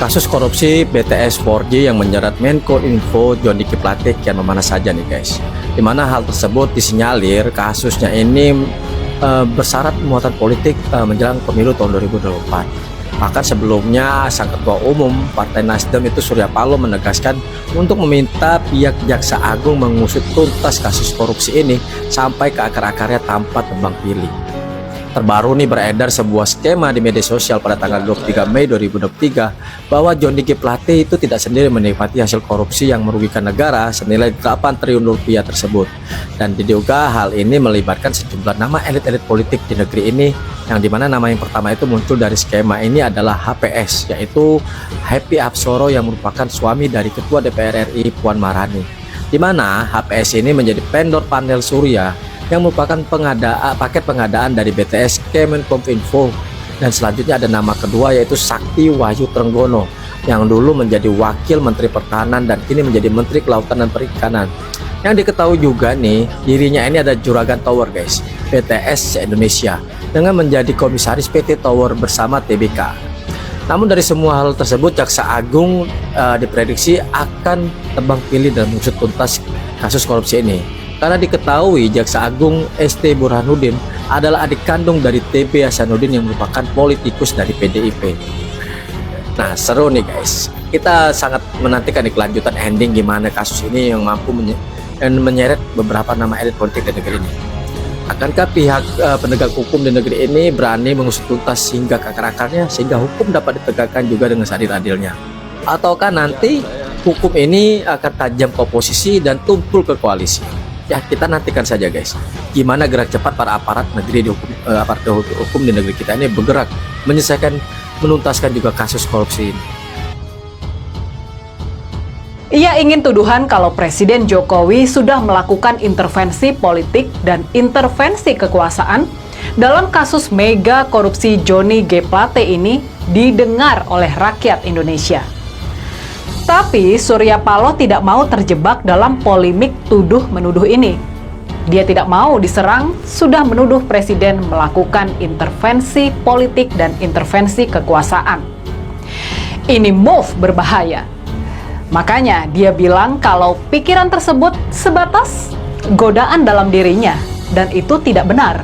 Kasus korupsi BTS 4G yang menjerat Menko Info Johnny G. Plate kian memanas saja nih guys. Dimana hal tersebut disinyalir kasusnya ini bersyarat muatan politik menjelang pemilu tahun 2024. Bahkan sebelumnya sang ketua umum Partai Nasdem itu Surya Paloh menegaskan untuk meminta pihak Jaksa Agung mengusut tuntas kasus korupsi ini sampai ke akar-akarnya tanpa tebang pilih. Terbaru nih beredar sebuah skema di media sosial pada tanggal 23 Mei 2023 bahwa Johnny G. Plate itu tidak sendiri menikmati hasil korupsi yang merugikan negara senilai 8 triliun rupiah tersebut. Dan diduga hal ini melibatkan sejumlah nama elit-elit politik di negeri ini, yang dimana nama yang pertama itu muncul dari skema ini adalah HPS, yaitu Happy Apsoro yang merupakan suami dari Ketua DPR RI Puan Maharani. Di mana HPS ini menjadi vendor panel surya yang merupakan paket pengadaan dari BTS Kemenkominfo. Dan selanjutnya ada nama kedua yaitu Sakti Wahyu Trenggono yang dulu menjadi Wakil Menteri Pertahanan dan kini menjadi Menteri Kelautan dan Perikanan. Yang diketahui juga nih, dirinya ini ada juragan tower guys, BTS Indonesia, dengan menjadi komisaris PT Tower bersama TBK. Namun dari semua hal tersebut, Jaksa Agung diprediksi akan tebang pilih dan mengusut tuntas kasus korupsi ini. Karena diketahui Jaksa Agung ST Burhanuddin adalah adik kandung dari TB Hasanuddin yang merupakan politikus dari PDIP. Nah, seru nih guys. Kita sangat menantikan di kelanjutan ending gimana kasus ini yang mampu menyeret beberapa nama elit politik di negeri ini. Akankah pihak penegak hukum di negeri ini berani mengusut tuntas hingga ke akar-akarnya sehingga hukum dapat ditegakkan juga dengan seadil-adilnya? Ataukah nanti hukum ini akan tajam ke oposisi dan tumpul ke koalisi? Ya, kita nantikan saja guys, gimana gerak cepat para aparat hukum di negeri kita ini bergerak menyelesaikan, menuntaskan juga kasus korupsi ini. Ia ingin tuduhan kalau Presiden Jokowi sudah melakukan intervensi politik dan intervensi kekuasaan dalam kasus mega korupsi Johnny G. Plate ini didengar oleh rakyat Indonesia. Tapi Surya Paloh tidak mau terjebak dalam polemik tuduh-menuduh ini. Dia tidak mau diserang, sudah menuduh Presiden melakukan intervensi politik dan intervensi kekuasaan. Ini move berbahaya. Makanya dia bilang kalau pikiran tersebut sebatas godaan dalam dirinya, dan itu tidak benar.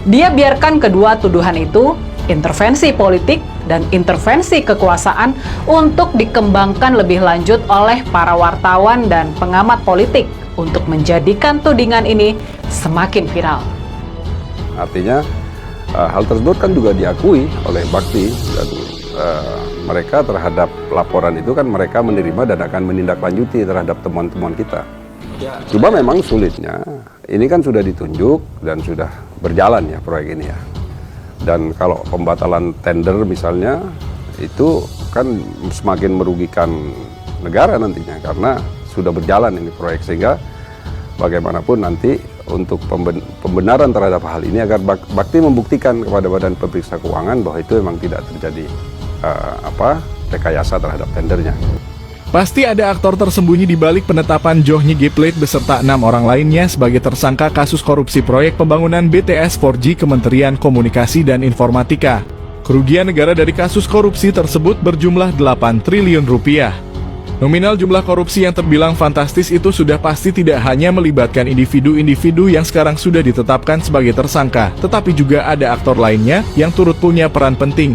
Dia biarkan kedua tuduhan itu, intervensi politik dan intervensi kekuasaan, untuk dikembangkan lebih lanjut oleh para wartawan dan pengamat politik untuk menjadikan tudingan ini semakin viral. Artinya hal tersebut kan juga diakui oleh Bakti, dan mereka terhadap laporan itu kan mereka menerima dan akan menindaklanjuti terhadap temuan-temuan kita. Cuma memang sulitnya, ini kan sudah ditunjuk dan sudah berjalan ya proyek ini ya. Dan kalau pembatalan tender misalnya, itu kan semakin merugikan negara nantinya karena sudah berjalan ini proyek, sehingga bagaimanapun nanti untuk pembenaran terhadap hal ini agar Bakti membuktikan kepada Badan Pemeriksa Keuangan bahwa itu memang tidak terjadi rekayasa terhadap tendernya. Pasti ada aktor tersembunyi di balik penetapan Johnny G. Plate beserta 6 orang lainnya sebagai tersangka kasus korupsi proyek pembangunan BTS 4G Kementerian Komunikasi dan Informatika. Kerugian negara dari kasus korupsi tersebut berjumlah 8 triliun rupiah. Nominal jumlah korupsi yang terbilang fantastis itu sudah pasti tidak hanya melibatkan individu-individu yang sekarang sudah ditetapkan sebagai tersangka, tetapi juga ada aktor lainnya yang turut punya peran penting.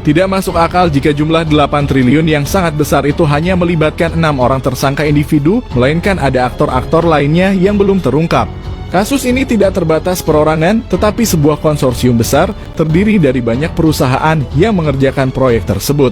Tidak masuk akal jika jumlah 8 triliun yang sangat besar itu hanya melibatkan 6 orang tersangka individu, melainkan ada aktor-aktor lainnya yang belum terungkap. Kasus ini tidak terbatas perorangan, tetapi sebuah konsorsium besar terdiri dari banyak perusahaan yang mengerjakan proyek tersebut.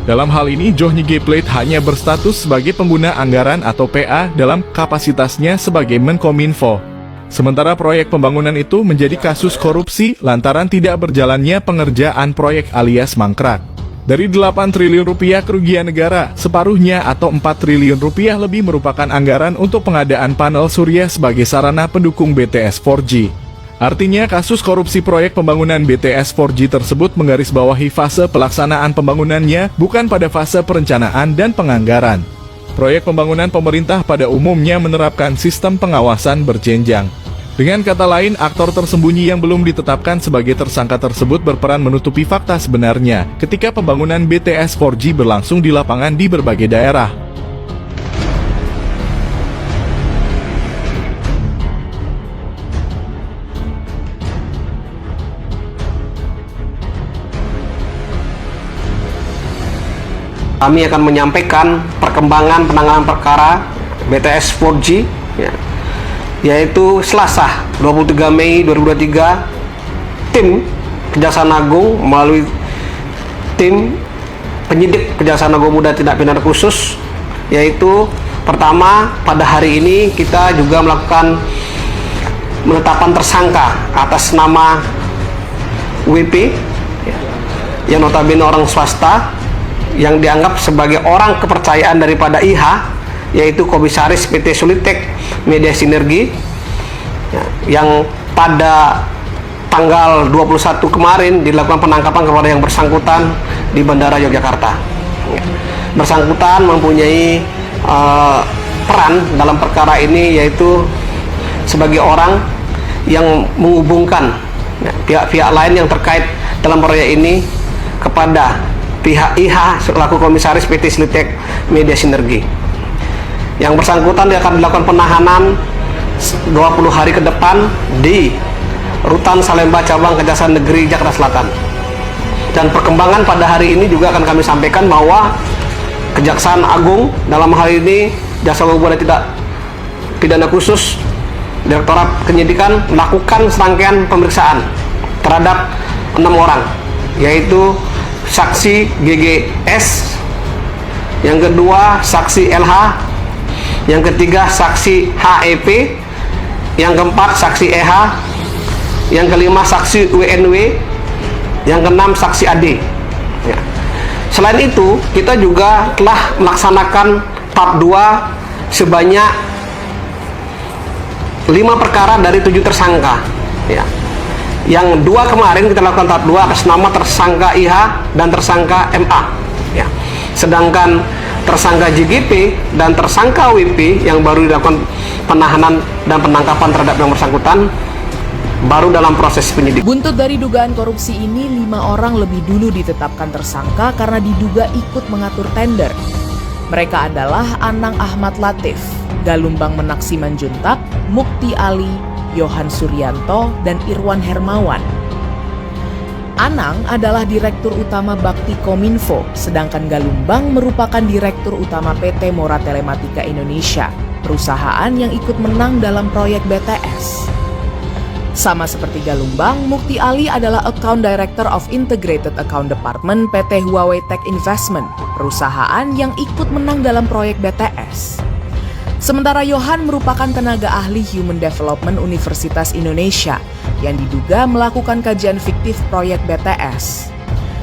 Dalam hal ini, Johnny G. Plate hanya berstatus sebagai pengguna anggaran atau PA dalam kapasitasnya sebagai Menkominfo. Sementara proyek pembangunan itu menjadi kasus korupsi lantaran tidak berjalannya pengerjaan proyek alias mangkrak. Dari 8 triliun rupiah kerugian negara, separuhnya atau 4 triliun rupiah lebih merupakan anggaran untuk pengadaan panel surya sebagai sarana pendukung BTS 4G. Artinya kasus korupsi proyek pembangunan BTS 4G tersebut menggarisbawahi fase pelaksanaan pembangunannya, bukan pada fase perencanaan dan penganggaran. Proyek pembangunan pemerintah pada umumnya menerapkan sistem pengawasan berjenjang. Dengan kata lain, aktor tersembunyi yang belum ditetapkan sebagai tersangka tersebut berperan menutupi fakta sebenarnya ketika pembangunan BTS 4G berlangsung di lapangan di berbagai daerah. Kami akan menyampaikan perkembangan penanganan perkara BTS 4G, yaitu Selasa 23 Mei 2023, tim Kejaksaan Agung melalui tim penyidik Kejaksaan Agung Muda Tindak Pidana Khusus, yaitu pertama pada hari ini kita juga melakukan penetapan tersangka atas nama WP, yang notabene orang swasta yang dianggap sebagai orang kepercayaan daripada IH, yaitu Komisaris PT Solitek Media Sinergi, yang pada tanggal 21 kemarin dilakukan penangkapan kepada yang bersangkutan di Bandara Yogyakarta. Bersangkutan mempunyai peran dalam perkara ini, yaitu sebagai orang yang menghubungkan pihak-pihak lain yang terkait dalam proyek ini kepada pihak IH selaku Komisaris PT Solitek Media Sinergi. Yang bersangkutan akan dilakukan penahanan 20 hari ke depan di Rutan Salemba Cabang Kejaksaan Negeri Jakarta Selatan. Dan perkembangan pada hari ini juga akan kami sampaikan bahwa Kejaksaan Agung dalam hal ini Jaksa Agung Muda Tindak Pidana Khusus Direktorat Penyidikan melakukan serangkaian pemeriksaan terhadap 6 orang, yaitu saksi GGS, yang kedua saksi LH, yang ketiga saksi HEP, yang keempat saksi EH, yang kelima saksi WNW, yang keenam saksi AD. Selain itu, kita juga telah melaksanakan tahap 2 sebanyak 5 perkara dari 7 tersangka. Yang 2 kemarin kita lakukan tahap 2 atas nama tersangka IH dan tersangka MA. Sedangkan tersangka JGP dan tersangka WP yang baru dilakukan penahanan dan penangkapan terhadap yang bersangkutan baru dalam proses penyidikan. Buntut dari dugaan korupsi ini, 5 orang lebih dulu ditetapkan tersangka karena diduga ikut mengatur tender. Mereka adalah Anang Ahmad Latif, Galumbang Menak Simanjuntak, Mukti Ali, Yohan Suryanto, dan Irwan Hermawan. Anang adalah Direktur Utama Bakti Kominfo, sedangkan Galumbang merupakan Direktur Utama PT Mora Telematika Indonesia, perusahaan yang ikut menang dalam proyek BTS. Sama seperti Galumbang, Mukti Ali adalah Account Director of Integrated Account Department PT Huawei Tech Investment, perusahaan yang ikut menang dalam proyek BTS. Sementara Yohan merupakan tenaga ahli Human Development Universitas Indonesia yang diduga melakukan kajian fiktif proyek BTS.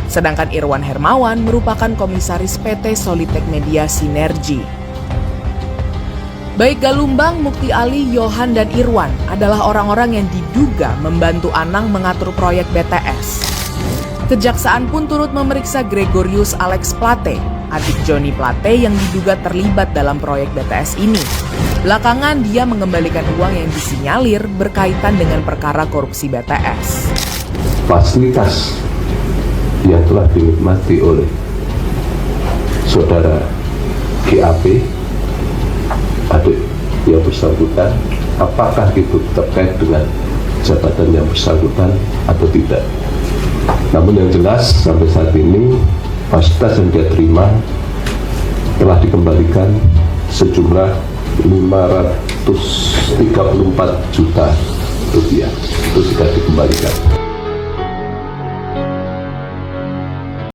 Sedangkan Irwan Hermawan merupakan komisaris PT Solitek Media Sinergi. Baik Galumbang, Mukti Ali, Yohan, dan Irwan adalah orang-orang yang diduga membantu Anang mengatur proyek BTS. Kejaksaan pun turut memeriksa Gregorius Alex Plate, adik Joni Plate yang diduga terlibat dalam proyek BTS ini. Belakangan dia mengembalikan uang yang disinyalir berkaitan dengan perkara korupsi BTS. Fasilitas yang telah dinikmati oleh saudara GAP, adik yang bersangkutan, apakah itu terkait dengan jabatan yang bersangkutan atau tidak. Namun yang jelas sampai saat ini fasilitas yang dia terima telah dikembalikan sejumlah 534 juta rupiah. Itu sudah dikembalikan.